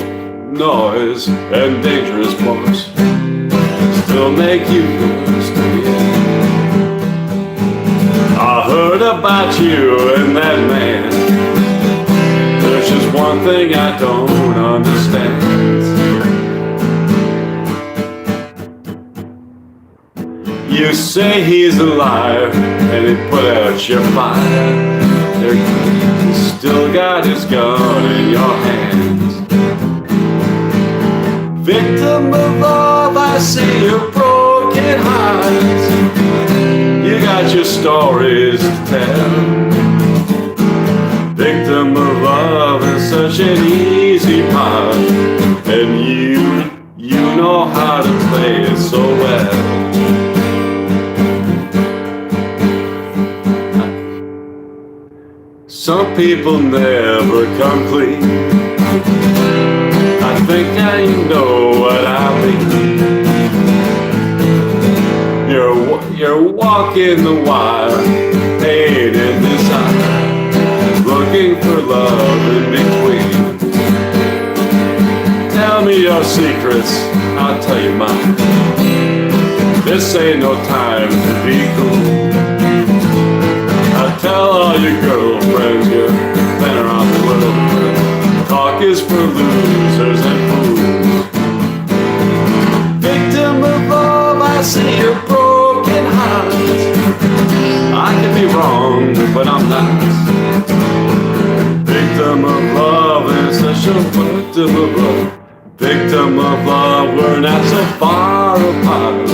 A: noise and dangerous books still make you stay. I heard about you and that man. There's just one thing I don't understand. You say he's alive and he put out your fire. You still got his gun in your hands. Victim of love, I see your broken heart. You got your stories to tell. Victim of love is such an easy part, and you know how to play it so well. Some people never come clean. I think I know what I mean. You're walking the wire, pain in this eye, looking for love in between. Tell me your secrets, I'll tell you mine. This ain't no time to be cool. Tell all your girlfriends you've been around the world. Talk is for losers and fools. Victim of love, I see your broken heart. I can be wrong, but I'm not. Victim of love is such a victim of love. Victim of love, we're not so far apart.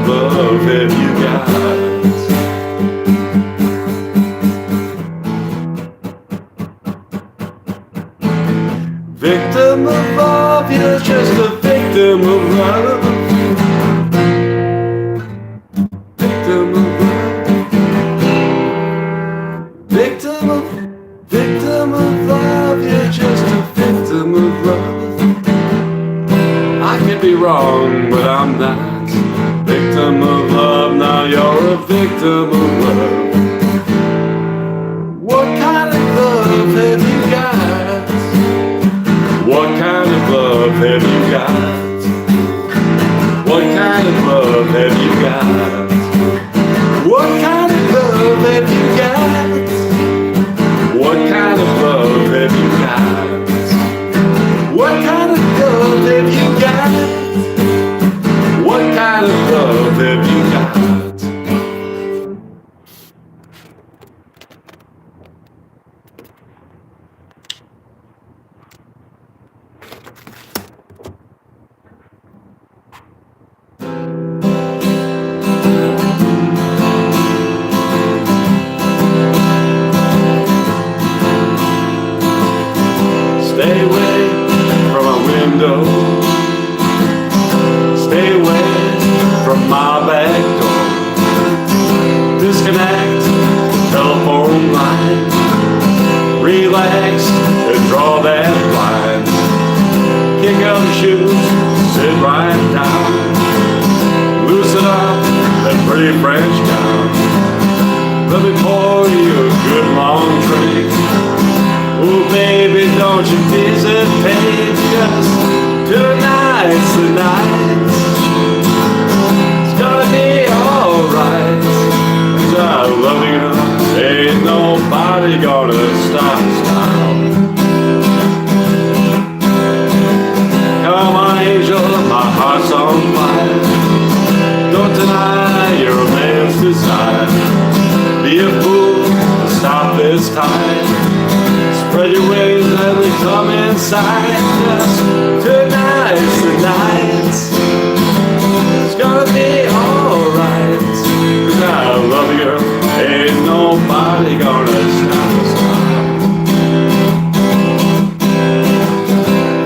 A: Love have you got? Victim of love, you're just a victim of love. Victim of love. Victim of love, you're just a victim of love. I could be wrong, but I'm not. Victim of love, now you're a victim of love. What kind of love have you got? What kind of love have you got? What kind of love have you got? What kind of love have you got? What kind of love have you got? What kind of love have you got? What kind of love have you got? pretty French gown. Let me pour you a good long drink. Oh baby, don't you hesitate, 'cause tonight's the night. It's gonna be alright. 'Cause I love you, ain't nobody gonna stop. Come on angel, my heart's on fire. Don't deny your man's desire. Be a fool, stop this time. Spread your wings, let me come inside. 'Cause tonight's the night. It's gonna be alright. 'Cause I love you, girl, ain't nobody gonna stop.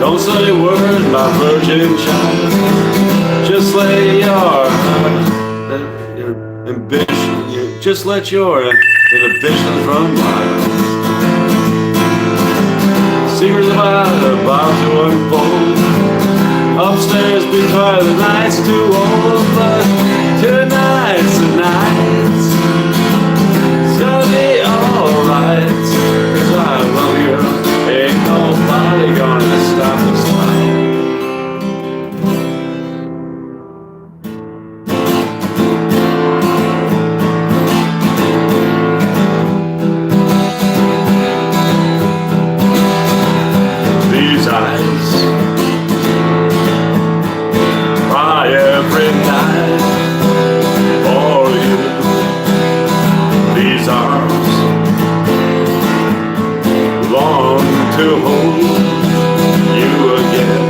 A: Don't say a word about virgin child. Just lay your ambition. Just let your inhibitions run wild. Secrets about to unfold. Upstairs because the night's too old. But tonight's the night. It's gonna be alright. 'Cause I love you, ain't nobody gonna stop us now. These eyes cry every night for you. These arms long to hold you again.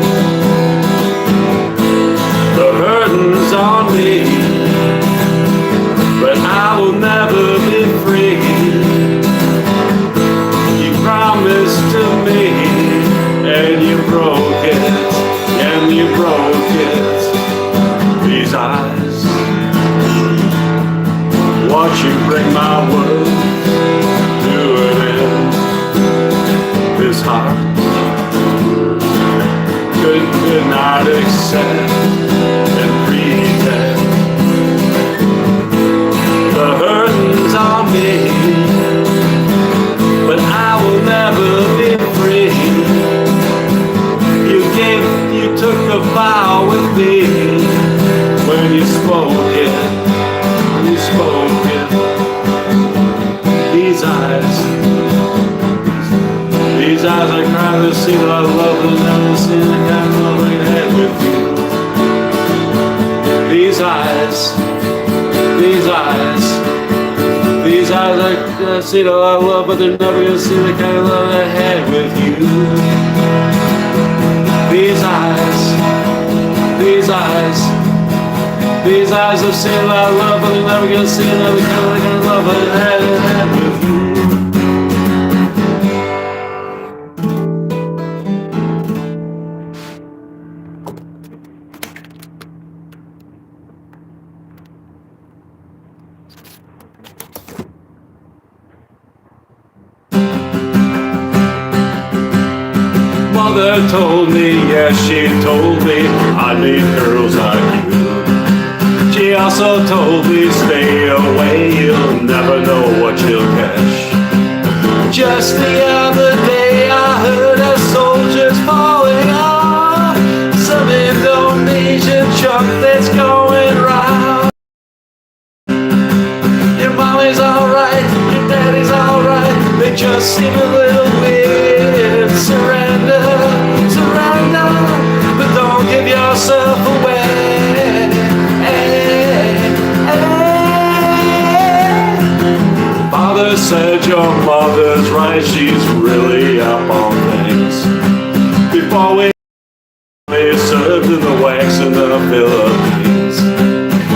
A: The burden's on me, but I will never be free. You promised to me, and you broke it, and you broke it. These eyes watch you bring my world to an end. This heart could not accept and pretend. The burden's on me, but I will never be free. You took a vow with me when you spoke it. You spoke it. These eyes I cry to see that I love and never seen the kind of love I had with you. These eyes I see that I love, but they're never gonna see the kind of love I had with you. These eyes have seen that I love, but they're never gonna see another kind of love I had with you. Mother told me, yes, she told me I need girls like you. She also told me stay away, you'll never know what you'll catch. Just the other day I heard of soldiers falling off some Indonesian truck that's going round. Your mommy's alright, your daddy's alright, they just seem a little weird. Surrender, but don't give yourself away. Father said your mother's right, she's really up on things. Before we served in the wax in the Philippines.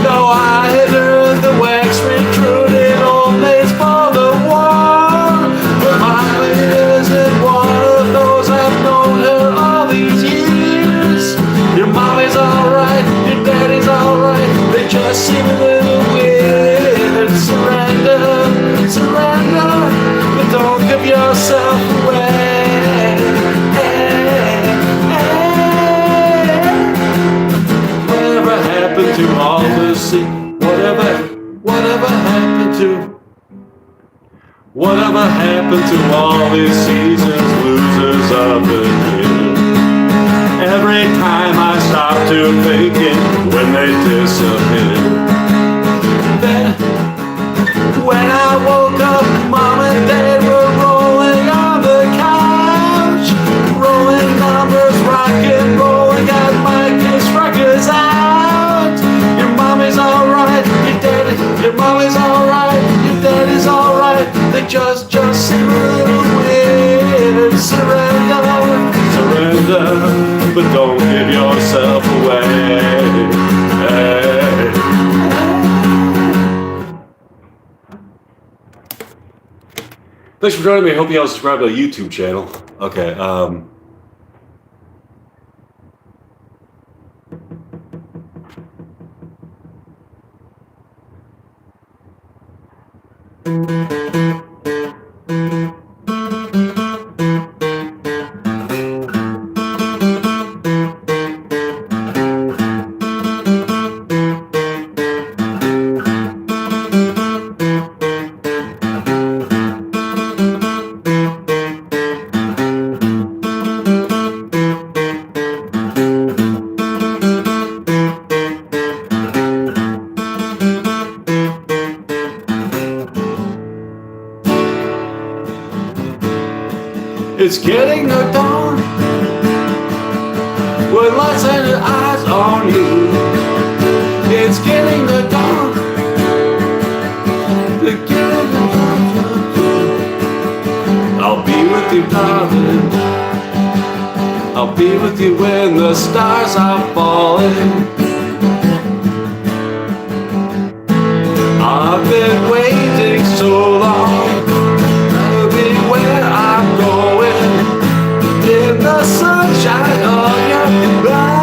A: No, I had earned the wax, recruited old maids for the war. But Miley isn't one of those, I've known her all these years. Your mommy's alright, your daddy's alright, they just seem a little weird. Surrender, but don't give yourself away. Whatever happened to all the sea? Whatever happened to all these seasons, losers of the year? Every time I stop to thinking when they disappear. Then, when I woke up, Mom and Dad were rolling on the couch, rolling numbers, rock and rolling, got my case records out. Your mommy's alright, your mommy's alright, your daddy's alright. They just seem a little weird. Surrender, but don't give yourself away. Hey. Thanks for joining me. I hope you all subscribe to the YouTube channel. Okay, it's getting the dawn with lights and eyes on you. It's getting the dawn. I'll be with you, darling. I'll be with you when the stars are falling. I've been waiting so long to be where I'm going, in the sunshine of your love.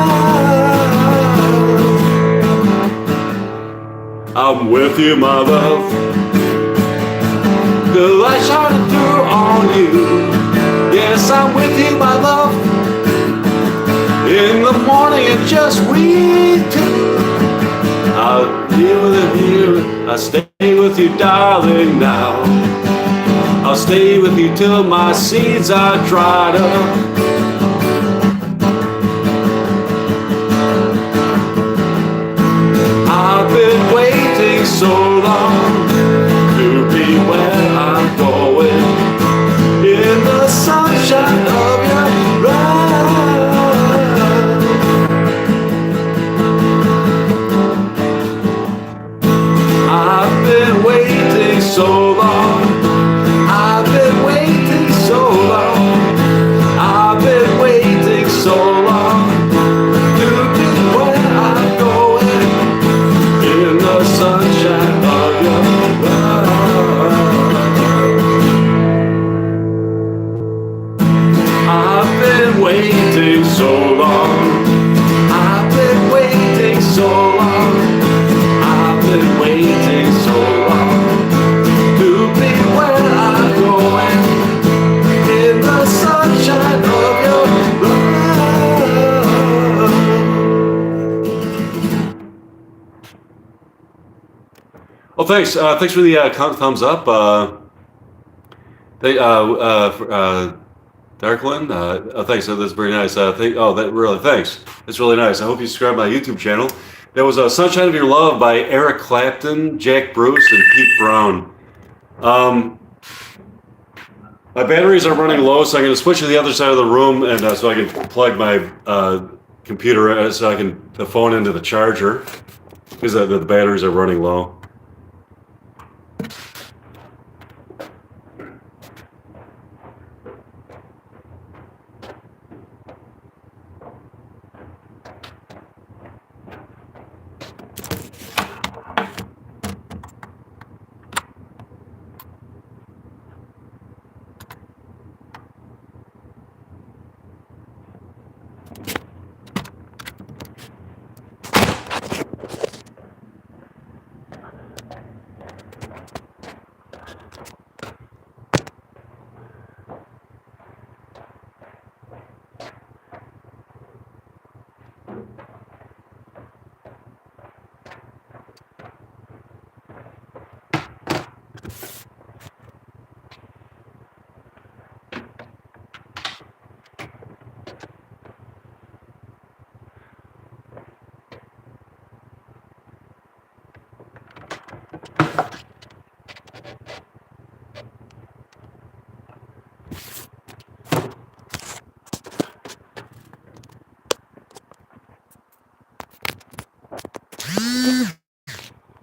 A: I'm with you, my love. The light shining through on you. Yes, I'm with you, my love. In the morning and just we two. I'll be with you. I'll stay with you, darling, now. I'll stay with you till my seeds are dried up. I've been waiting so long to be where I'm going, in the sunshine of your love. I've been waiting so long. I've been waiting so long. I've been waiting so long to be where I'm going, in the sunshine of your love. I've been waiting so long. I've been waiting so long. I've been waiting so long to be where I'm going, in the sunshine of your love. Well, thanks. Thanks for the thumbs up. Darklyn, thanks. That's very nice. Thanks. It's really nice. I hope you subscribe to my YouTube channel. There was "Sunshine of Your Love" by Eric Clapton, Jack Bruce, and Pete Brown. My batteries are running low, so I'm going to switch to the other side of the room, and so I can plug my computer, so I can the phone into the charger, because the batteries are running low.